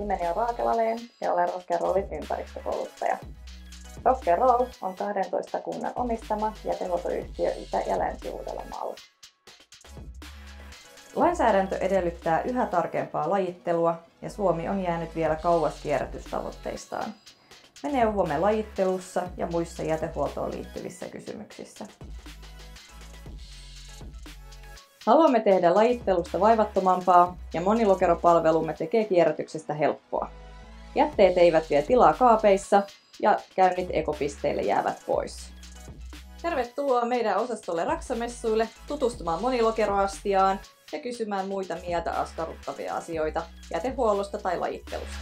nimeni on Raakela Leen ja olen Rock'n'Rollin ympäristökouluttaja. Rock'n'Roll on 12 kunnan omistama jätehuoltoyhtiö Itä- ja Länsi-Uudellamaalla. Lainsäädäntö edellyttää yhä tarkempaa lajittelua ja Suomi on jäänyt vielä kauas kierrätystavoitteistaan. Me neuvomme lajittelussa ja muissa jätehuoltoon liittyvissä kysymyksissä. Haluamme tehdä lajittelusta vaivattomampaa ja monilokeropalvelumme tekee kierrätyksestä helppoa. Jätteet eivät vie tilaa kaapeissa ja käynnit ekopisteille jäävät pois. Tervetuloa meidän osastolle Raksamessuille tutustumaan monilokeroastiaan ja kysymään muita mieltä askarruttavia asioita jätehuollosta tai lajittelusta.